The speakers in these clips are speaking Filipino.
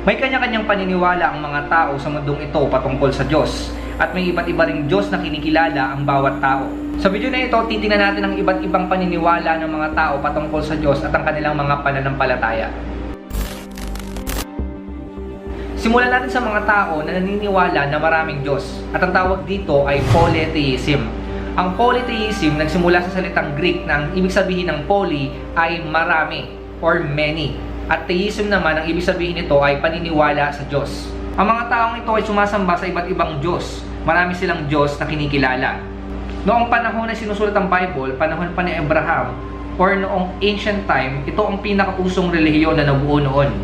May kanya-kanyang paniniwala ang mga tao sa mundong ito patungkol sa Diyos, at may iba't iba ring Diyos na kinikilala ang bawat tao. Sa video na ito, titingnan natin ang iba't ibang paniniwala ng mga tao patungkol sa Diyos at ang kanilang mga pananampalataya. Simulan natin sa mga tao na naniniwala na maraming Diyos, at ang tawag dito ay polytheism. Ang polytheism nagsimula sa salitang Greek na ang ibig sabihin ng poly ay marami or many. At theism naman, ang ibig sabihin nito ay paniniwala sa Diyos. Ang mga taong ito ay sumasamba sa iba't ibang Diyos. Marami silang Diyos na kinikilala. Noong panahon na sinusulat ang Bible, panahon pa ni Abraham, or noong ancient time, ito ang pinakausong relihiyon na nabuo noon.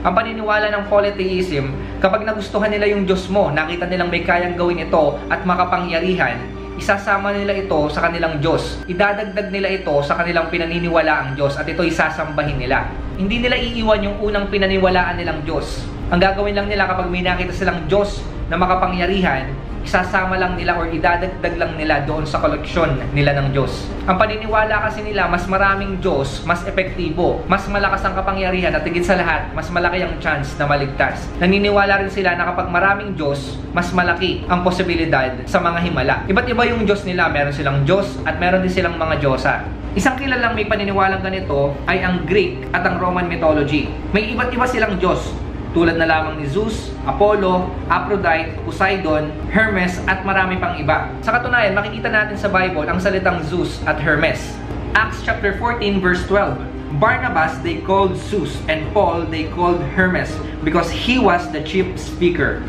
Ang paniniwala ng polytheism, kapag nagustuhan nila yung Diyos mo, nakita nilang may kayang gawin ito at makapangyarihan, isasama nila ito sa kanilang Diyos. Idadagdag nila ito sa kanilang pinaniniwalaang Diyos at ito isasambahin nila. Hindi nila iiwan yung unang pinaniwalaan nilang Diyos. Ang gagawin lang nila kapag may nakita silang Diyos na makapangyarihan, isasama lang nila or idadagdag lang nila doon sa koleksyon nila ng Diyos. Ang paniniwala kasi nila, mas maraming Diyos, mas epektibo, mas malakas ang kapangyarihan at higit sa lahat, mas malaki ang chance na maligtas. Naniniwala rin sila na kapag maraming Diyos, mas malaki ang posibilidad sa mga himala. Iba't iba yung Diyos nila, meron silang Diyos at meron din silang mga Diyosa. Isang kilalang may paniniwalang ganito ay ang Greek at ang Roman mythology. May iba't iba silang Diyos, tulad na lamang ni Zeus, Apollo, Aphrodite, Poseidon, Hermes at marami pang iba. Sa katunayan, makikita natin sa Bible ang salitang Zeus at Hermes. Acts chapter 14 verse 12. Barnabas they called Zeus and Paul they called Hermes because he was the chief speaker.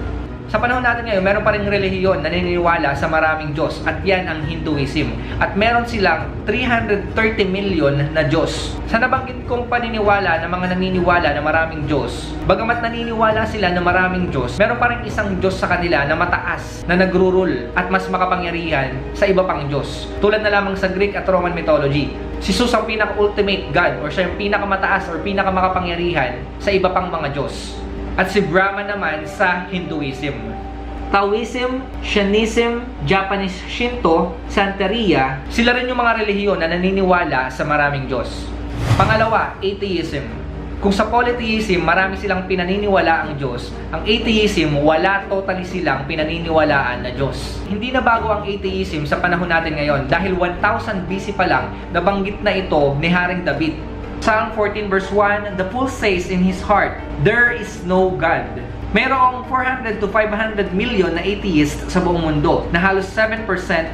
Sa panahon natin ngayon, meron pa rin relihiyon na naniniwala sa maraming Diyos at yan ang Hinduism. At meron silang 330 million na Diyos. Sa nabanggit kong paniniwala ng mga naniniwala na maraming Diyos, bagamat naniniwala sila na maraming Diyos, meron pa rin isang Diyos sa kanila na mataas, na nagrurule at mas makapangyarihan sa iba pang Diyos. Tulad na lamang sa Greek at Roman mythology. Si Zeus ang pinaka-ultimate God or siya yung pinakamataas or pinakamakapangyarihan sa iba pang mga Diyos. At si Brahma naman sa Hinduism. Taoism, Shainism, Japanese Shinto, Santeria, sila rin yung mga relihiyon na naniniwala sa maraming Diyos. Pangalawa, atheism. Kung sa polytheism, marami silang pinaniniwala ang Diyos, ang atheism, wala totally silang pinaniniwalaan na Diyos. Hindi na bago ang atheism sa panahon natin ngayon dahil 1000 BC pa lang nabanggit na ito ni Haring David. Psalm 14 verse 1, the fool says in his heart, there is no God. Merong 400 to 500 million na atheist sa buong mundo, na halos 7%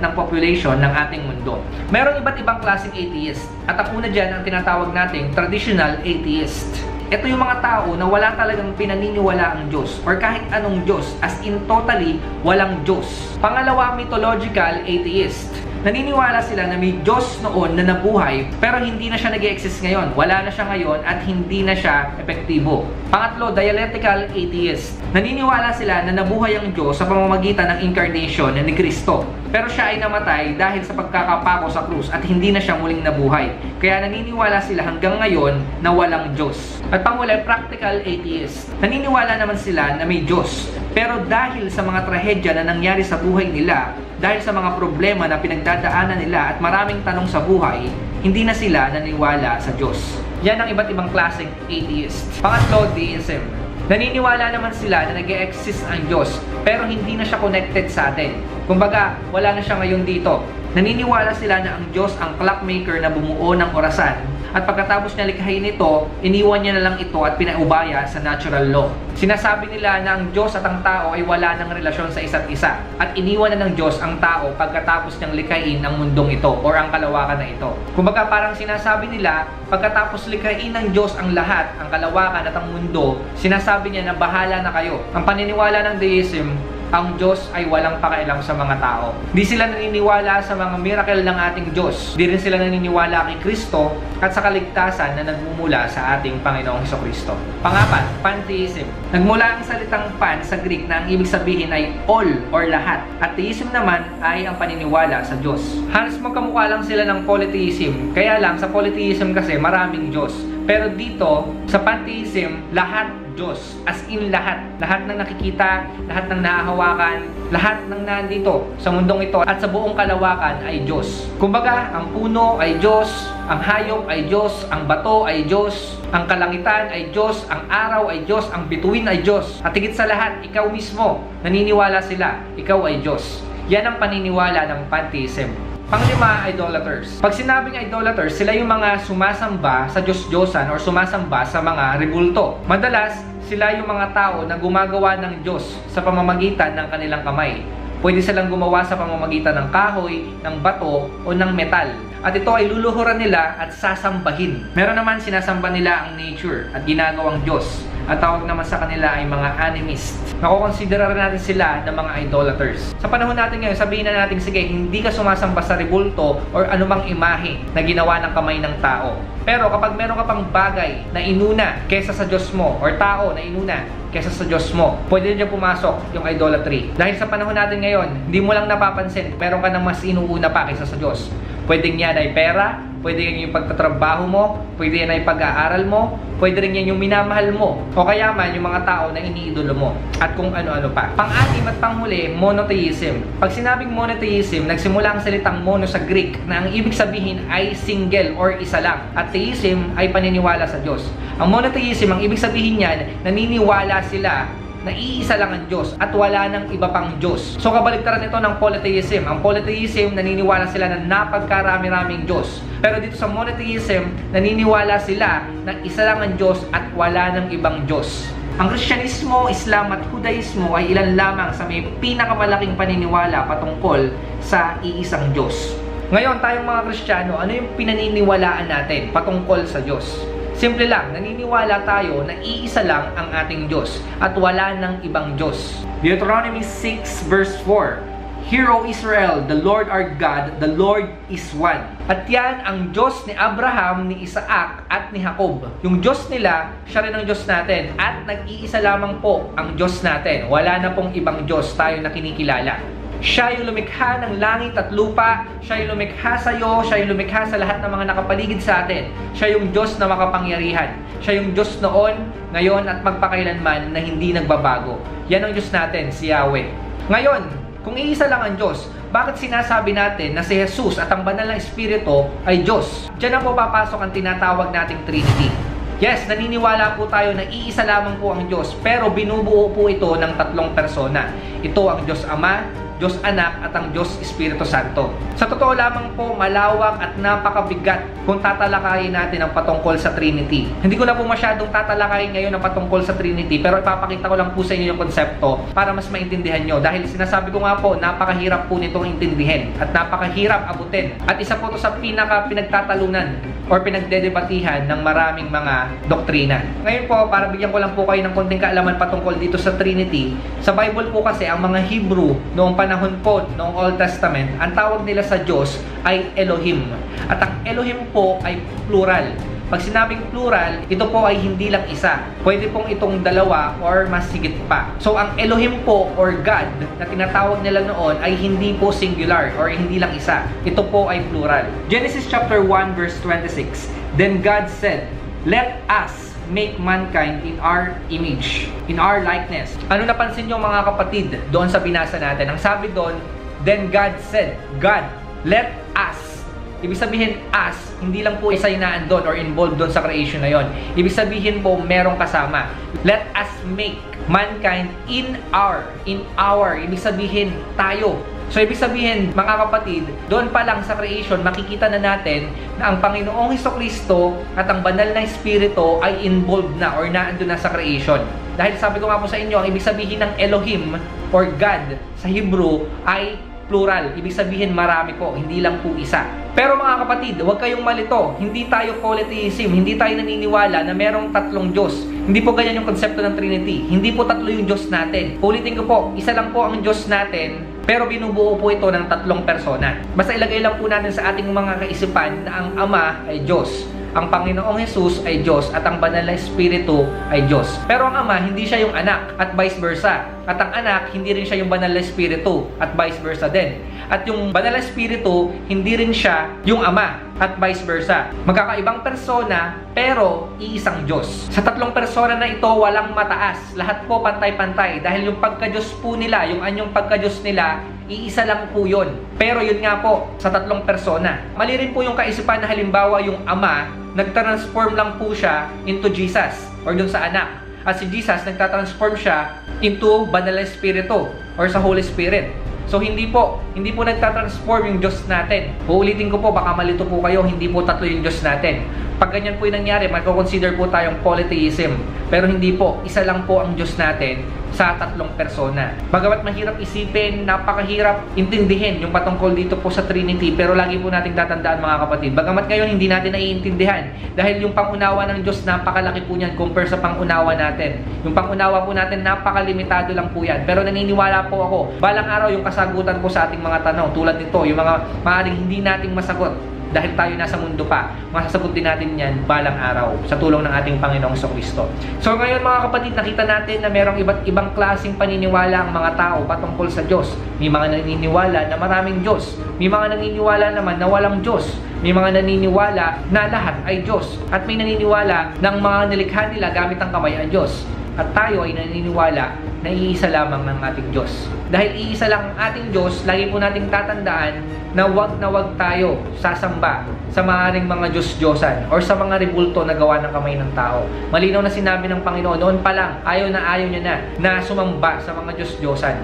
ng population ng ating mundo. Merong iba't ibang klaseng atheist, at ang una dyan ang tinatawag nating traditional atheist. Ito yung mga tao na wala talagang pinaniniwala ang Diyos or kahit anong Diyos, as in totally walang Diyos. Pangalawa, mythological atheist. Naniniwala sila na may Diyos noon na nabuhay pero hindi na siya nag-e-exist ngayon. Wala na siya ngayon at hindi na siya epektibo. Pangatlo, dialectical atheist. Naniniwala sila na nabuhay ang Diyos sa pamamagitan ng incarnation ni Kristo. Pero siya ay namatay dahil sa pagkakapako sa krus at hindi na siya muling nabuhay. Kaya naniniwala sila hanggang ngayon na walang Diyos. At panghuli, practical atheist. Naniniwala naman sila na may Diyos. Pero dahil sa mga trahedya na nangyari sa buhay nila, dahil sa mga problema na pinagdadaanan nila at maraming tanong sa buhay, hindi na sila naniniwala sa Diyos. Yan ang iba't ibang klaseng atheist. Pangatlo, deism. Naniniwala naman sila na nag-e-exist ang Diyos, pero hindi na siya connected sa atin. Kumbaga, wala na siya ngayon dito. Naniniwala sila na ang Diyos ang clockmaker na bumuo ng orasan, at pagkatapos niya likhain ito, iniwan niya na lang ito at pinaubaya sa natural law. Sinasabi nila na ang Diyos at ang tao ay wala ng relasyon sa isa't isa, at iniwan na ng Diyos ang tao pagkatapos niyang likhain ang mundong ito or ang kalawakan na ito. Kumbaga parang sinasabi nila, pagkatapos likhain ng Diyos ang lahat, ang kalawakan at ang mundo, sinasabi niya na bahala na kayo. Ang paniniwala ng deism, ang Diyos ay walang pakialam sa mga tao. Di sila naniniwala sa mga miracle ng ating Diyos. Di rin sila naniniwala kay Kristo at sa kaligtasan na nagmumula sa ating Panginoong Hesukristo. Pangapat, pantheism. Nagmula ang salitang pan sa Greek na ang ibig sabihin ay all or lahat. At theism naman ay ang paniniwala sa Diyos. Halos magkamukha lang sila ng polytheism. Kaya lang sa polytheism kasi maraming Diyos. Pero dito, sa pantheism, lahat Diyos. As in lahat. Lahat ng nakikita, lahat ng nahahawakan, lahat ng nandito sa mundong ito at sa buong kalawakan ay Diyos. Kumbaga, ang puno ay Diyos, ang hayop ay Diyos, ang bato ay Diyos, ang kalangitan ay Diyos, ang araw ay Diyos, ang bituin ay Diyos. At higit sa lahat, ikaw mismo, naniniwala sila, ikaw ay Diyos. Yan ang paniniwala ng pantheism. Panglima, idolaters. Pag sinabing idolaters, sila yung mga sumasamba sa Diyos-Diyosan or sumasamba sa mga rebulto. Madalas, sila yung mga tao na gumagawa ng Diyos sa pamamagitan ng kanilang kamay. Pwede silang gumawa sa pamamagitan ng kahoy, ng bato, o ng metal. At ito ay luluhuran nila at sasambahin. Meron naman sinasamba nila ang nature at ginagawang Diyos. At tawag naman sa kanila ay mga animist. Nakukonsidera rin natin sila ng mga idolaters. Sa panahon natin ngayon, sabihin na natin, sige, hindi ka sumasamba sa rebulto or anumang imahe na ginawa ng kamay ng tao. Pero kapag meron ka pang bagay na inuna kesa sa Diyos mo or tao na inuna kesa sa Diyos mo, pwede rin pumasok yung idolatry. Dahil sa panahon natin ngayon, hindi mo lang napapansin, meron ka ng mas inuuna pa kesa sa Diyos. Pwedeng yan ay pera, pwede yan yung pagtatrabaho mo, pwede yan ay pag-aaral mo, pwede rin yan yung minamahal mo, o kaya man yung mga tao na iniidolo mo, at kung ano-ano pa. Pang-anim at panghuli, monotheism. Pag sinabing monotheism, nagsimula ang salitang mono sa Greek na ang ibig sabihin ay single or isa lang, at theism ay paniniwala sa Diyos. Ang monotheism, ang ibig sabihin niyan, naniniwala sila na iisa lang ang Diyos at wala nang iba pang Diyos. So kabaligtaran ito ng polytheism. Ang polytheism, naniniwala sila na napagkarami-raming Diyos. Pero dito sa monotheism, naniniwala sila na isa lang ang Diyos at wala nang ibang Diyos. Ang Kristyanismo, Islam at Judaismo ay ilan lamang sa may pinakamalaking paniniwala patungkol sa iisang Diyos. Ngayon, tayong mga Kristiyano, ano yung pinaniniwalaan natin patungkol sa Diyos? Simple lang, naniniwala tayo na iisa lang ang ating Diyos at wala nang ibang Diyos. Deuteronomy 6 verse 4, Hear, O Israel, the Lord our God, the Lord is one. At yan ang Diyos ni Abraham, ni Isaac, at ni Jacob. Yung Diyos nila, siya rin ang Diyos natin. At nag-iisa lamang po ang Diyos natin. Wala na pong ibang Diyos tayo na kinikilala. Siya yung lumikha ng langit at lupa, siya yung lumikha sa iyo, siya yung lumikha sa lahat ng mga nakapaligid sa atin. Siya yung Diyos na makapangyarihan. Siya yung Diyos noon, ngayon at magpakailanman na hindi nagbabago. Yan ang Diyos natin, si Yahweh. Ngayon, kung iisa lang ang Diyos, bakit sinasabi natin na si Jesus at ang banal na Espiritu ay Diyos? Diyan na po papasok ang tinatawag nating Trinity. Yes, naniniwala po tayo na iisa lamang po ang Diyos, pero binubuo po ito ng tatlong persona. Ito ang Diyos Ama, Diyos Anak at ang Diyos Espiritu Santo. Sa totoo lamang po, malawak at napakabigat kung tatalakayin natin ang patungkol sa Trinity. Hindi ko na po masyadong tatalakayin ngayon ang patungkol sa Trinity, pero ipapakita ko lang po sa inyo yung konsepto para mas maintindihan nyo. Dahil sinasabi ko nga po, napakahirap po nitong intindihin at napakahirap abutin. At isa po ito sa pinagtatalunan or pinagdedebatihan ng maraming mga doktrina. Ngayon po, para bigyan ko lang po kayo ng konting kaalaman patungkol dito sa Trinity, sa Bible po kasi ang mga Hebrew noong panahon po, noong Old Testament, ang tawag nila sa Diyos ay Elohim. At ang Elohim po ay plural. Pag sinabing plural, ito po ay hindi lang isa. Pwede pong itong dalawa or mas higit pa. So ang Elohim po or God na tinatawag nila noon ay hindi po singular or hindi lang isa. Ito po ay plural. Genesis chapter 1 verse 26. Then God said, Let us make mankind in our image, in our likeness. Ano napansin nyo mga kapatid doon sa binasa natin? Ang sabi doon, Then God said, God, let us. Ibig sabihin, us, hindi lang po isa yung naandun or involved doon sa creation na yon. Ibig sabihin po, merong kasama. Let us make mankind in our. Ibig sabihin, tayo. So, ibig sabihin, mga kapatid, doon pa lang sa creation, makikita na natin na ang Panginoong Hesukristo at ang banal na Espiritu ay involved na or naandun na sa creation. Dahil sabi ko nga po sa inyo, ang ibig sabihin ng Elohim or God sa Hebrew ay plural. Ibig sabihin marami po, hindi lang po isa. Pero mga kapatid, huwag kayong malito. Hindi tayo polytheism. Hindi tayo naniniwala na merong tatlong Diyos. Hindi po ganyan yung konsepto ng Trinity. Hindi po tatlo yung Diyos natin. Ulitin ko po, isa lang po ang Diyos natin, pero binubuo po ito ng tatlong persona. Basta ilagay lang po natin sa ating mga kaisipan na ang Ama ay Diyos, ang Panginoong Jesus ay Diyos, at ang Banal na Espiritu ay Diyos. Pero ang Ama, hindi siya yung anak, at vice versa. At ang anak, hindi rin siya yung Banal na Espiritu, at vice versa din. At yung Banal na Espiritu, hindi rin siya yung Ama. at vice versa. Magkakaibang persona pero iisang Diyos. Sa tatlong persona na ito walang mataas. Lahat po pantay-pantay dahil yung pagka-Diyos po nila, yung anyong pagka-Diyos nila, iisa lang po yun. Pero yun nga po, sa tatlong persona. Mali rin po yung kaisipan na halimbawa yung Ama, nagtransform lang po siya into Jesus or dun sa anak. At si Jesus, nagtatransform siya into Banal na Espiritu or sa Holy Spirit. So hindi po nagtatransform yung Diyos natin. Uulitin ko po, baka malito po kayo, hindi po tatlo yung Diyos natin. Pag ganyan po yung nangyari, magko-consider po tayong polytheism. Pero hindi po, isa lang po ang Diyos natin sa tatlong persona. Bagamat mahirap isipin, napakahirap intindihin yung patungkol dito po sa Trinity, pero lagi po nating tatandaan mga kapatid. Bagamat ngayon hindi natin naiintindihan dahil yung pangunawa ng Diyos napakalaki po niyan compare sa pangunawa natin. Yung pangunawa po natin napakalimitado lang po yan. Pero naniniwala po ako, balang araw yung kasagutan po sa ating mga tanong tulad nito, yung mga maaaring hindi nating masagot dahil tayo nasa mundo pa, masasagot din natin yan balang araw sa tulong ng ating Panginoong Kristo. So ngayon mga kapatid, nakita natin na merong iba't ibang klaseng paniniwala ang mga tao patungkol sa Diyos. May mga naniniwala na maraming Diyos. May mga naniniwala naman na walang Diyos. May mga naniniwala na lahat ay Diyos. At may naniniwala ng mga nilikha nila gamit ang kamay ay Diyos. At tayo ay naniniwala na iisa lamang ng ating Diyos. Dahil iisa lang ang ating Diyos, lagi po nating tatandaan na wag tayo sasamba sa maaaring mga Diyos-Diyosan or sa mga rebulto na gawa ng kamay ng tao. Malinaw na sinabi ng Panginoon, noon pa lang, ayaw niya na sumamba sa mga Diyos-Diyosan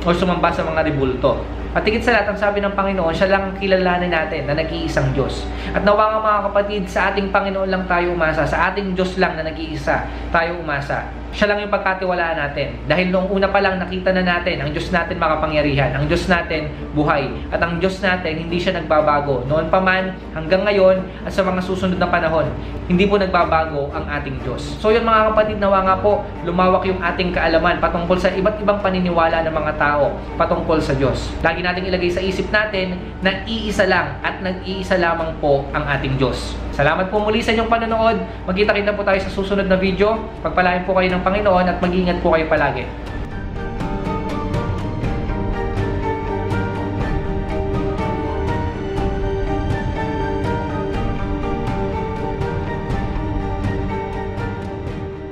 o sumamba sa mga rebulto. At higit sa lahat, ang sabi ng Panginoon, siya lang kilalanin natin na nag-iisang Diyos. At nawa nga mga kapatid, sa ating Panginoon lang tayo umasa, sa ating Diyos lang na nag-iisa tayo umasa. Siya lang yung pagkatiwalaan natin. Dahil noong una pa lang nakita na natin, ang Diyos natin makapangyarihan, ang Diyos natin buhay, at ang Diyos natin hindi siya nagbabago. Noon pa man, hanggang ngayon, at sa mga susunod na panahon, hindi po nagbabago ang ating Diyos. So yun mga kapatid, nawa nga po, lumawak yung ating kaalaman patungkol sa iba't ibang paniniwala ng mga tao patungkol sa Diyos. Lagi nating ilagay sa isip natin na iisa lang at nag-iisa lamang po ang ating Diyos. Salamat po muli sa inyong panonood. Magkita-kita po tayo sa susunod na video. Pagpalain po kayo ng Panginoon at mag-iingat po kayo palagi.